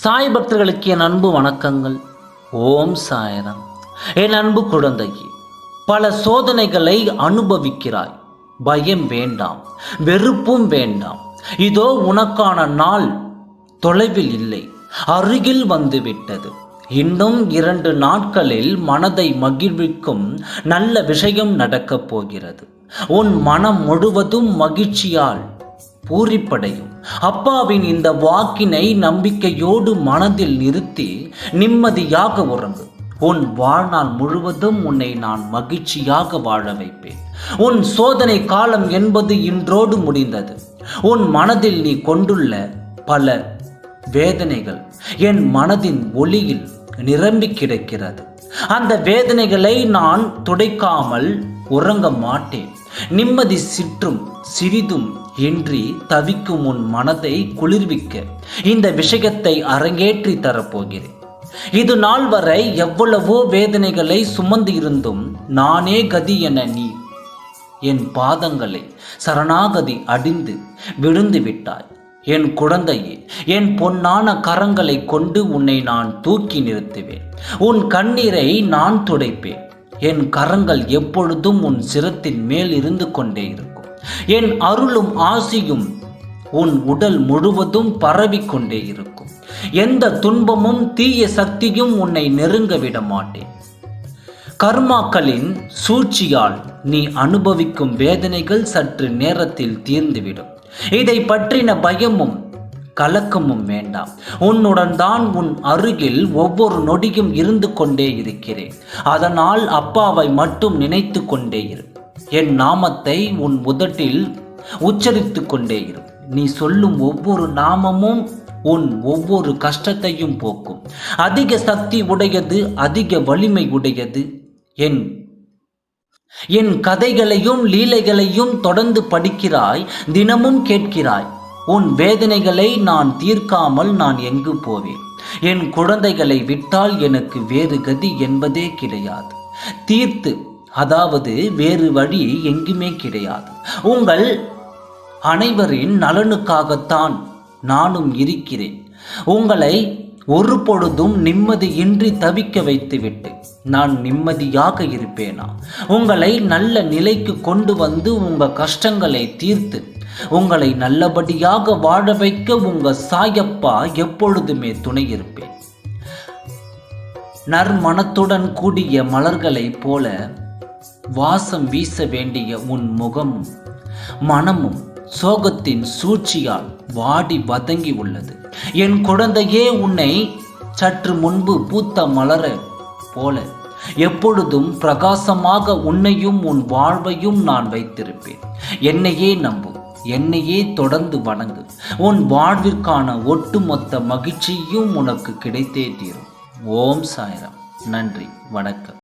சாய் பக்தர்களுக்கு என் அன்பு வணக்கங்கள். ஓம் சாய்ராம். என் அன்பு குழந்தையே, பல சோதனைகளை அனுபவிக்கிறாய். பயம் வேண்டாம், வெறுப்பும் வேண்டாம். இதோ உனக்கான நாள் தொலைவில் இல்லை, அருகில் வந்துவிட்டது. இன்னும் 2 நாட்களில் மனதை மகிழ்விக்கும் நல்ல விஷயம் நடக்கப் போகிறது. உன் மனம் முழுவதும் மகிழ்ச்சியால் பூரிப்படையும். அப்பாவின் இந்த வாக்கினை நம்பிக்கையோடு மனதில் நிறுத்தி நிம்மதியாக உறங்கு. உன் வாழ்நாள் முழுவதும் உன்னை நான் மகிழ்ச்சியாக வாழ வைப்பேன். உன் சோதனை காலம் என்பது இன்றோடு முடிந்தது. உன் மனதில் நீ கொண்டுள்ள பல வேதனைகள் என் மனதின் ஒளியில் நிரம்பி கிடக்கிறது. அந்த வேதனைகளை நான் துடைக்காமல் உறங்க மாட்டேன். நிம்மதி சிறிதும் இன்றி தவிக்கும் உன் மனதை குளிர்விக்க இந்த விஷயத்தை அரங்கேற்றி தரப்போகிறேன். இது நாள் வரை எவ்வளவோ வேதனைகளை சுமந்து இருந்தும் நானே கதி என நீ என் பாதங்களை சரணாகதி அடிந்து விழுந்து விட்டாய். என் குழந்தையே, என் பொன்னான கரங்களை கொண்டு உன்னை நான் தூக்கி நிறுத்துவேன். உன் கண்ணீரை நான் துடைப்பேன். என் கரங்கள் எப்பொழுதும் உன் சிரத்தின் மேல் இருந்து கொண்டே இருக்கும். என் அருளும் ஆசியும் உன் உடல் முழுவதும் பரவிக்கொண்டே இருக்கும். எந்த துன்பமும் தீய சக்தியும் உன்னை நெருங்க விட மாட்டேன். கர்மாக்களின் சூழ்ச்சியால் நீ அனுபவிக்கும் வேதனைகள் சற்று நேரத்தில் தீர்ந்துவிடும். இதை பற்றின பயமும் கலக்கமும் வேண்டாம். உன்னுடன் தான் உன் அருகில் ஒவ்வொரு நொடியும் இருந்து கொண்டே இருக்கிறேன். அதனால் அப்பாவை மட்டும் நினைத்து கொண்டே இரு. என் நாமத்தை உன் உதட்டில் உச்சரித்து கொண்டே இரு. நீ சொல்லும் ஒவ்வொரு நாமமும் உன் ஒவ்வொரு கஷ்டத்தையும் போக்கும். அதிக சக்தி உடையது, அதிக வலிமை உடையது. என் கதைகளையும் லீலைகளையும் தொடர்ந்து படிக்கிறாய், தினமும் கேட்கிறாய். உன் வேதனைகளை நான் தீர்க்காமல் நான் எங்கு போவேன்? என் குழந்தைகளை விட்டால் எனக்கு வேறு கதி என்பதே கிடையாது. அதாவது வேறு வழி எங்குமே கிடையாது. உங்கள் அனைவரின் நலனுக்காகத்தான் நானும் இருக்கிறேன். உங்களை ஒரு பொழுதும் நிம்மதியின்றி தவிக்க வைத்துவிட்டு நான் நிம்மதியாக இருப்பேனா? உங்களை நல்ல நிலைக்கு கொண்டு வந்து உங்கள் கஷ்டங்களை தீர்த்து உங்களை நல்லபடியாக வாழ வைக்க உங்க சாயப்பா எப்பொழுதுமே துணை இருப்பேன். நற்மனத்துடன் கூடிய மலர்களைப் போல வாசம் வீச வேண்டிய உன் முகமும் மனமும் சோகத்தின் சூழ்ச்சியால் வாடி வதங்கி உள்ளது. என் குழந்தையே, உன்னை சற்று முன்பு பூத்த மலர போல எப்பொழுதும் பிரகாசமாக உன்னையும் உன் வாழ்வையும் நான் வைத்திருப்பேன். என்னையே நம்பு, என்னையே தொடர்ந்து வணங்கு. உன் வாழ்விற்கான ஒட்டுமொத்த மகிழ்ச்சியும் உனக்கு கிடைத்தே தீரும். ஓம் சாய்ராம். நன்றி, வணக்கம்.